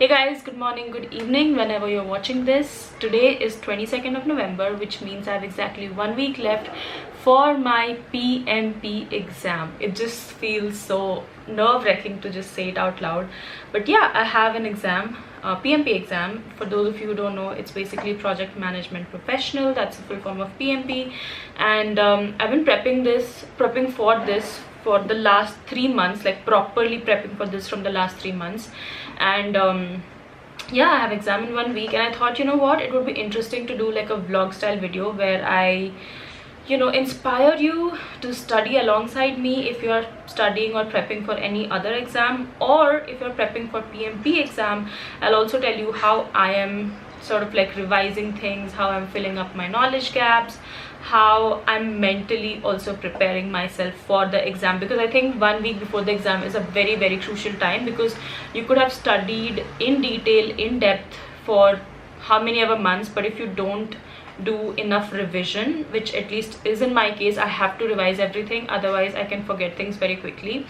Hey guys, good morning, good evening, whenever you're watching this. Today is 22nd of November, which means I have exactly 1 week left for my PMP exam. It just feels so nerve-wracking to just say it out loud. But yeah, I have an exam, PMP exam. For those of you who don't know, it's basically Project Management Professional. That's the full form of PMP. And I've been prepping for this for the last 3 months, like properly prepping for this from the last 3 months. And yeah, I have exam in 1 week, and I thought, you know what, it would be interesting to do like a vlog style video where I inspire you to study alongside me if you're studying or prepping for any other exam, or if you're prepping for PMP exam. I'll also tell you how I am sort of like revising things, how I'm filling up my knowledge gaps, how I'm mentally also preparing myself for the exam, because I think 1 week before the exam is a very, very crucial time, because you could have studied in detail, in depth for how many ever months, but if you don't do enough revision, which at least is in my case, I have to revise everything, otherwise I can forget things very quickly.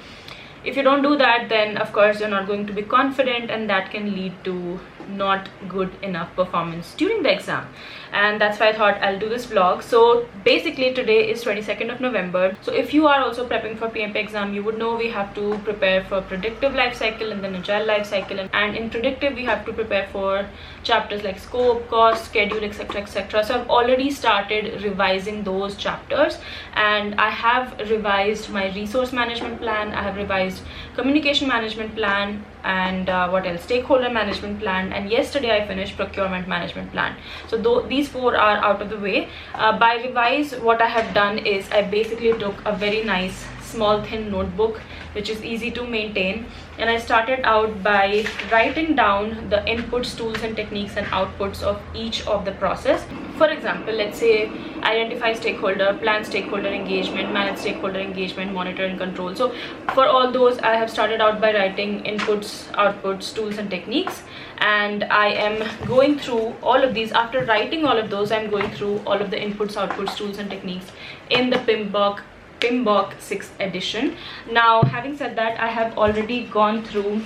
If you don't do that, then of course you're not going to be confident, and that can lead to not good enough performance during the exam. And that's why I thought I'll do this vlog. So basically today is 22nd of November. So if you are also prepping for PMP exam, you would know we have to prepare for predictive life cycle and then agile life cycle. And in predictive we have to prepare for chapters like scope, cost, schedule, etc, etc. So I've already started revising those chapters, and I have revised my resource management plan, I have revised communication management plan, and what else, stakeholder management plan, and yesterday I finished procurement management plan. So these four are out of the way. By revise, what I have done is I basically took a very nice small thin notebook which is easy to maintain, and I started out by writing down the inputs, tools and techniques and outputs of each of the process. For example, let's say identify stakeholder, plan stakeholder engagement, manage stakeholder engagement, monitor and control. So for all those, I have started out by writing inputs, outputs, tools and techniques, and I am going through all of these. After writing all of those, I'm going through all of the inputs, outputs, tools and techniques in the PMBOK 6th edition. Now, having said that, I have already gone through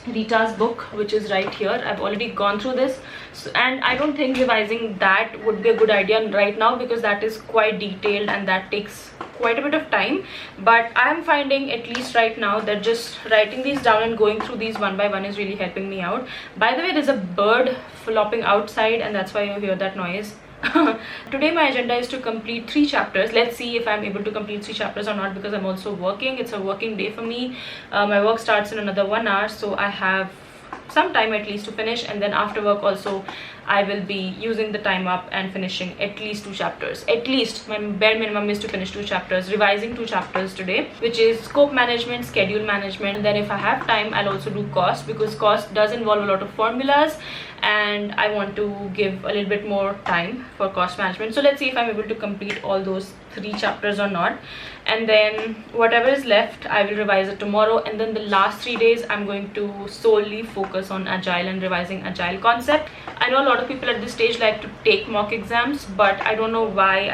Rita's book, which is right here. I've already gone through this, and I don't think revising that would be a good idea right now, because that is quite detailed and that takes quite a bit of time. But I'm finding, at least right now, that just writing these down and going through these one by one is really helping me out. By the way, there's a bird flopping outside, and that's why you hear that noise. Today my agenda is to complete 3 chapters. Let's see if I'm able to complete 3 chapters or not, because I'm also working. It's a working day for me. My work starts in another 1 hour, so I have some time at least to finish, and then after work also I will be using the time up and finishing at least 2 chapters. At least my bare minimum is to finish 2 chapters, revising 2 chapters today, which is scope management, schedule management, and then if I have time I'll also do cost, because cost does involve a lot of formulas and I want to give a little bit more time for cost management. So let's see if I'm able to complete all those 3 chapters or not, and then whatever is left I will revise it tomorrow. And then the last 3 days I'm going to solely focus on agile and revising agile concept. I know a lot of people at this stage like to take mock exams, but I don't know why.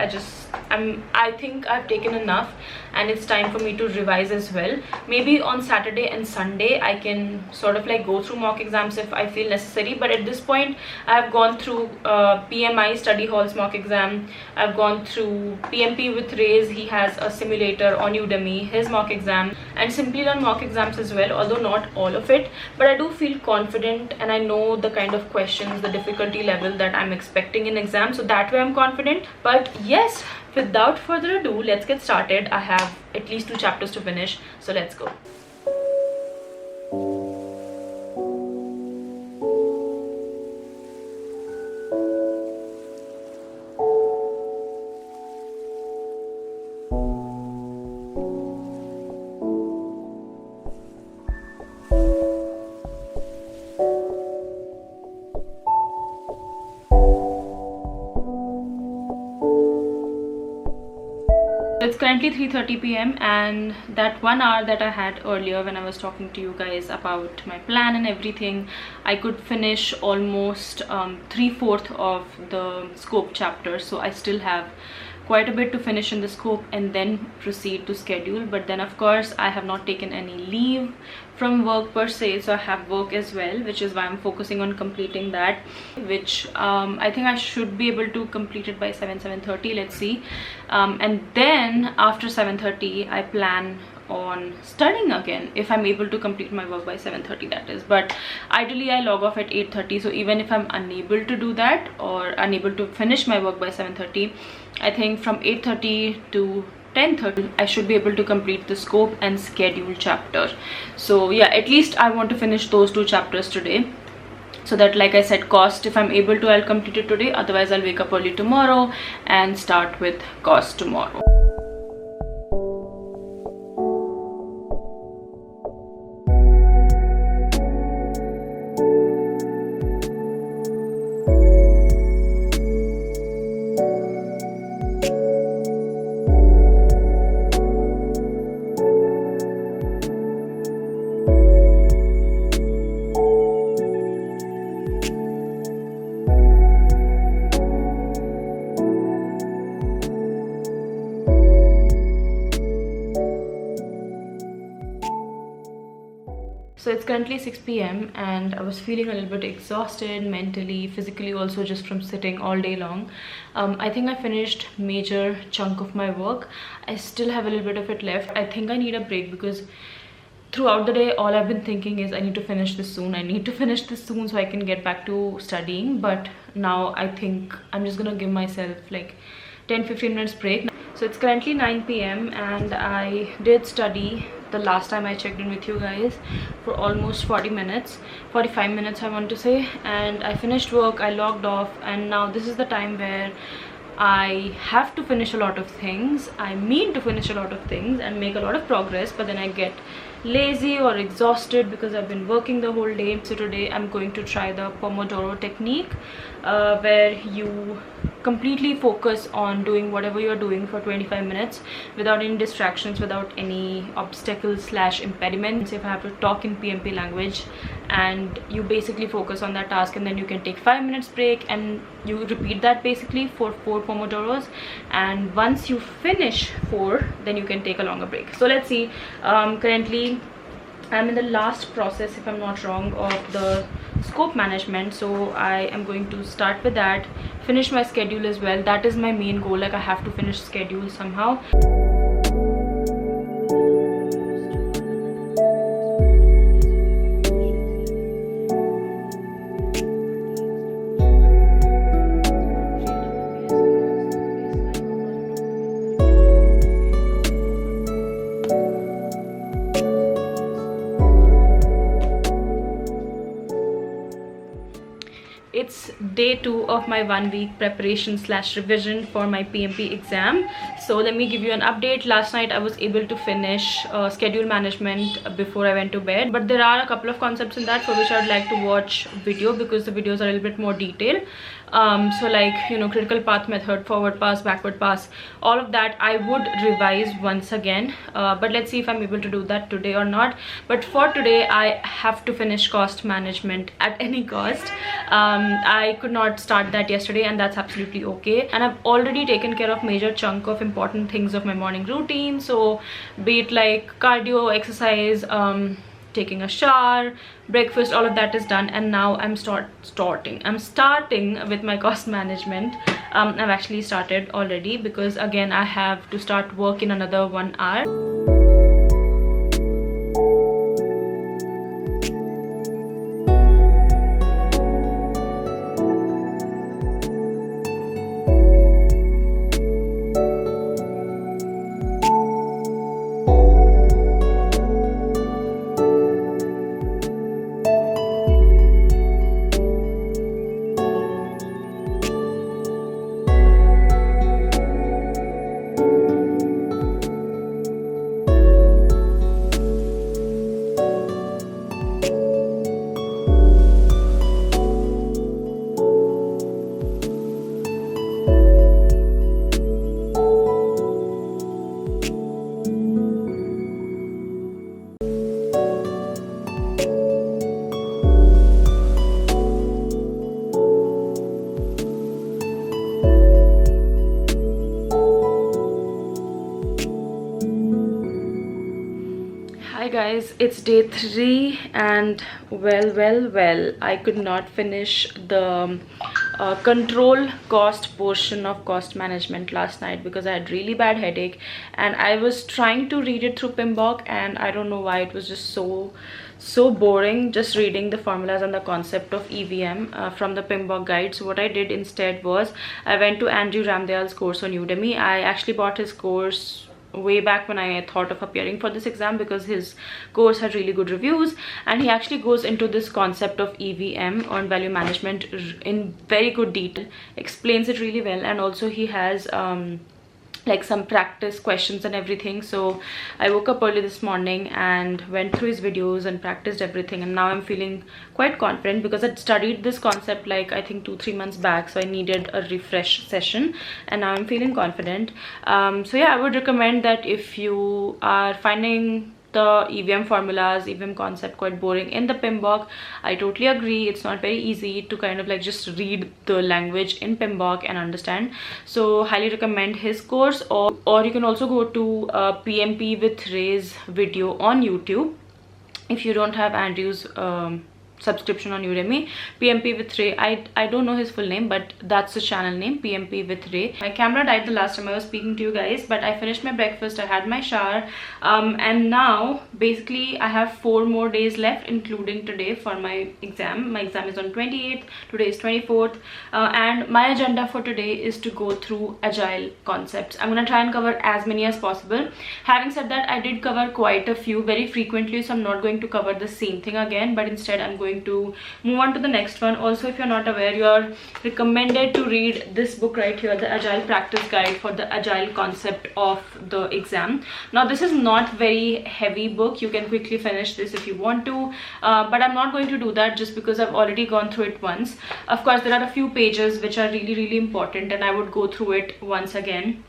I think I've taken enough, and it's time for me to revise as well. Maybe on Saturday and Sunday I can sort of like go through mock exams if I feel necessary, but at this point I have gone through PMI study halls mock exam, I've gone through PMP with Ray's, he has a simulator on Udemy, his mock exam, and Simply Learn mock exams as well, although not all of it. But I do feel confident, and I know the kind of questions, the difficulty level that I'm expecting in exams, so that way I'm confident. But yes, without further ado, let's get started. I have at least 2 chapters to finish, so let's go. It's currently 3:30 p.m. and that 1 hour that I had earlier when I was talking to you guys about my plan and everything, I could finish almost 3/4 of the scope chapter. So I still have quite a bit to finish in the scope and then proceed to schedule. But then of course I have not taken any leave from work per se, so I have work as well, which is why I'm focusing on completing that, which I think I should be able to complete it by 7:30. Let's see. And then after 7:30 I plan on studying again, if I'm able to complete my work by 7:30, that is. But ideally I log off at 8:30, so even if I'm unable to do that or unable to finish my work by 7:30, I think from 8:30 to 10:30 I should be able to complete the scope and schedule chapter. So yeah, at least I want to finish those two chapters today, so that, like I said, cost, if I'm able to, I'll complete it today. Otherwise I'll wake up early tomorrow and start with cost tomorrow. So it's currently 6 p.m. and I was feeling a little bit exhausted mentally, physically also, just from sitting all day long. I think I finished major chunk of my work. I still have a little bit of it left. I think I need a break because throughout the day all I've been thinking is I need to finish this soon. I need to finish this soon so I can get back to studying. But now I think I'm just gonna give myself like 10-15 minutes break. So it's currently 9 p.m. and I did study the last time I checked in with you guys for almost 45 minutes I want to say, and I finished work, I logged off, and now this is the time where I have to finish a lot of things. I mean to finish a lot of things and make a lot of progress, but then I get lazy or exhausted because I've been working the whole day. So today I'm going to try the Pomodoro technique, where you completely focus on doing whatever you're doing for 25 minutes without any distractions, without any obstacles / impediments. If I have to talk in PMP language, and you basically focus on that task, and then you can take 5 minutes break and you repeat that basically for 4 Pomodoros, and once you finish 4 then you can take a longer break. So let's see. Currently I'm in the last process, if I'm not wrong, of the scope management, so I am going to start with that, finish my schedule as well. That is my main goal, like I have to finish schedule somehow. It's day 2 of my 1-week preparation / revision for my PMP exam. So let me give you an update. Last night I was able to finish schedule management before I went to bed, but there are a couple of concepts in that for which I would like to watch video, because the videos are a little bit more detailed. So like, you know, critical path method, forward pass, backward pass, all of that I would revise once again, but let's see if I'm able to do that today or not. But for today I have to finish cost management at any cost. I could not start that yesterday, and that's absolutely okay, and I've already taken care of major chunk of important things of my morning routine. So be it like cardio, exercise, taking a shower, breakfast, all of that is done, and now I'm starting with my cost management. I've actually started already, because again I have to start work in another 1 hour. it's day 3 and well, I could not finish the control cost portion of cost management last night because I had really bad headache, and I was trying to read it through PMBOK, and I don't know why it was just so boring just reading the formulas and the concept of EVM from the PMBOK guide. So what I did instead was I went to Andrew Ramdayal's course on Udemy. I actually bought his course way back when I thought of appearing for this exam because his course had really good reviews, and he actually goes into this concept of EVM, earned value management, in very good detail, explains it really well, and also he has like some practice questions and everything. So I woke up early this morning and went through his videos and practiced everything, and now I'm feeling quite confident because I'd studied this concept like I think 2-3 months back, so I needed a refresh session, and now I'm feeling confident. So yeah, I would recommend that if you are finding the EVM formulas, EVM concept quite boring in the PMBOK, I totally agree. It's not very easy to kind of like just read the language in PMBOK and understand. So highly recommend his course, or you can also go to PMP with Ray's video on YouTube if you don't have Andrew's subscription on Udemy. PMP with Ray, I don't know his full name, but that's the channel name, PMP with Ray. My camera died the last time I was speaking to you guys, but I finished my breakfast, I had my shower, and now basically I have 4 more days left, including today, for my exam. My exam is on 28th, today is 24th, and my agenda for today is to go through Agile concepts. I'm gonna try and cover as many as possible. Having said that, I did cover quite a few very frequently, so I'm not going to cover the same thing again, but instead I'm going to move on to the next one. Also, if you're not aware, you're recommended to read this book right here, the Agile Practice Guide for the Agile concept of the exam. Now this is not very heavy book, you can quickly finish this if you want to, but I'm not going to do that just because I've already gone through it once. Of course, there are a few pages which are really important, and I would go through it once again,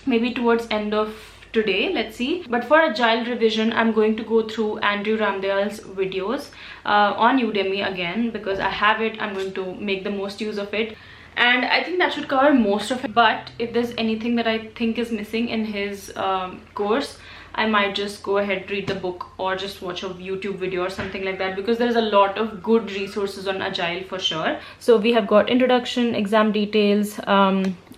maybe towards end of today, let's see. But for Agile revision, I'm going to go through Andrew Ramdayal's videos on Udemy again because I have it. I'm going to make the most use of it, and I think that should cover most of it. But if there's anything that I think is missing in his course, I might just go ahead, read the book, or just watch a YouTube video or something like that, because there's a lot of good resources on Agile for sure. So we have got introduction, exam details,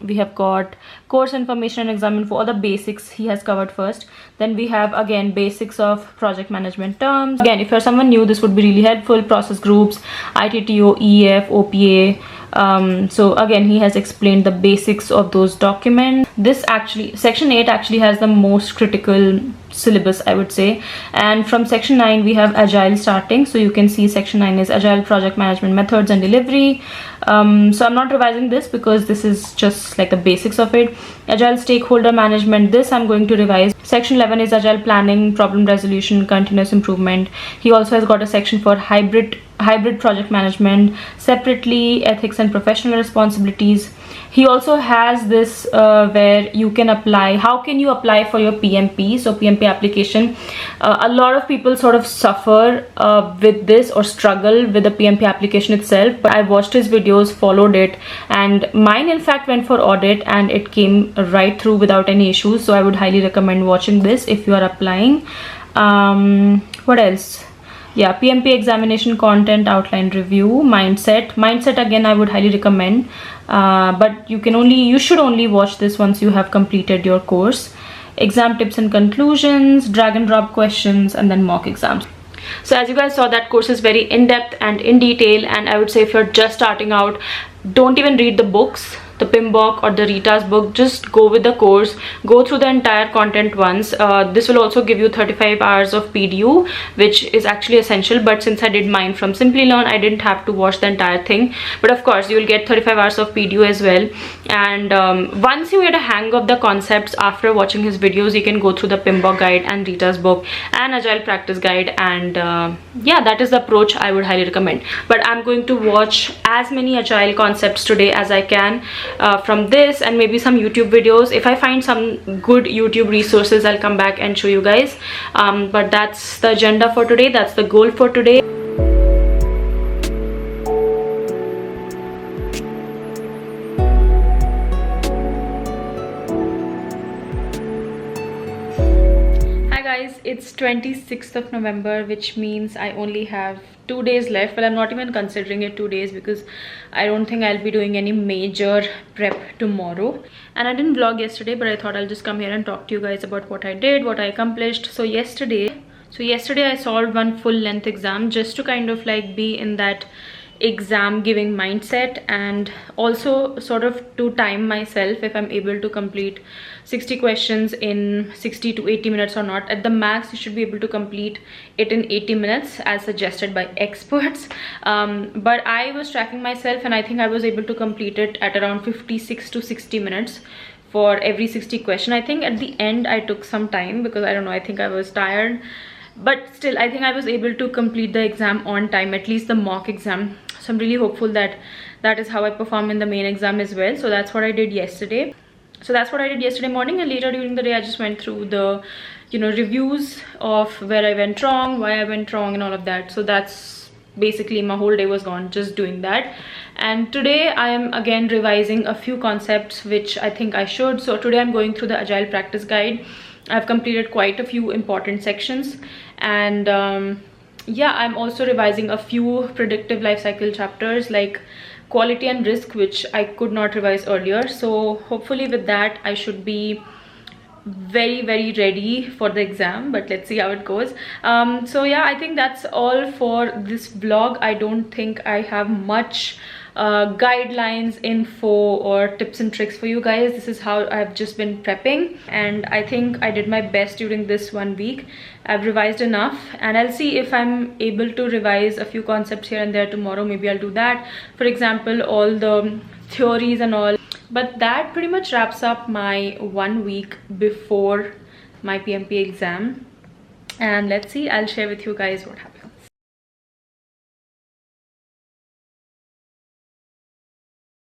we have got course information and exam info, all the basics he has covered first. Then we have again basics of project management terms. Again, if you're someone new, this would be really helpful. Process groups, ITTO, EF, OPA. So again, he has explained the basics of those documents. This actually, section 8 actually has the most critical syllabus, I would say, and from section 9 we have Agile starting. So you can see section 9 is Agile project management methods and delivery. So I'm not revising this because this is just like the basics of it. Agile stakeholder management, this I'm going to revise. Section 11 is Agile planning, problem resolution, continuous improvement. He also has got a section for hybrid project management, separately ethics and professional responsibilities. He also has this where you can apply, how can you apply for your PMP, so PMP application. A lot of people sort of suffer with this or struggle with the PMP application itself, but I watched his videos, followed it, and mine in fact went for audit and it came right through without any issues. So I would highly recommend watching this if you are applying. What else? Yeah, PMP examination content, outline review, mindset again I would highly recommend, but you should only watch this once you have completed your course. Exam tips and conclusions, drag and drop questions, and then mock exams. So as you guys saw, that course is very in-depth and in detail, and I would say if you're just starting out, don't even read the books, the PMBOK or the Rita's book. Just go with the course, go through the entire content once. This will also give you 35 hours of PDU, which is actually essential, but since I did mine from Simply Learn, I didn't have to watch the entire thing. But of course you will get 35 hours of PDU as well, and once you get a hang of the concepts after watching his videos, you can go through the PMBOK guide and Rita's book and Agile practice guide, and yeah, that is the approach I would highly recommend. But I'm going to watch as many Agile concepts today as I can from this, and maybe some YouTube videos. If I find some good YouTube resources, I'll come back and show you guys, but that's the agenda for today, that's the goal for today. guys, it's 26th of November, which means I only have 2 days left. Well, I'm not even considering it 2 days because I don't think I'll be doing any major prep tomorrow. And I didn't vlog yesterday, but I thought I'll just come here and talk to you guys about what I did, what I accomplished. So yesterday I solved one full length exam just to kind of like be in that exam giving mindset, and also sort of to time myself if I'm able to complete 60 questions in 60 to 80 minutes or not. At the max you should be able to complete it in 80 minutes as suggested by experts, but I was tracking myself and I think I was able to complete it at around 56 to 60 minutes for every 60 question. I think at the end I took some time because I don't know, I think I was tired, but still I think I was able to complete the exam on time, at least the mock exam. So I'm really hopeful that that is how I perform in the main exam as well. So that's what I did yesterday. So that's what I did yesterday morning, and later during the day I just went through the reviews of where I went wrong, why I went wrong, and all of that. So that's basically my whole day was gone just doing that. And today I am again revising a few concepts which I think I should. So today I'm going through the Agile practice guide. I've completed quite a few important sections, and yeah, I'm also revising a few predictive life cycle chapters like quality and risk, which I could not revise earlier. So hopefully with that I should be very ready for the exam, but let's see how it goes. So yeah, I think that's all for this vlog. I don't think I have much guidelines, info, or tips and tricks for you guys. This is how I've just been prepping, and I think I did my best during this 1 week. I've revised enough, and I'll see if I'm able to revise a few concepts here and there tomorrow. Maybe I'll do that, for example all the theories and all. But that pretty much wraps up my 1 week before my PMP exam, and let's see, I'll share with you guys what happened.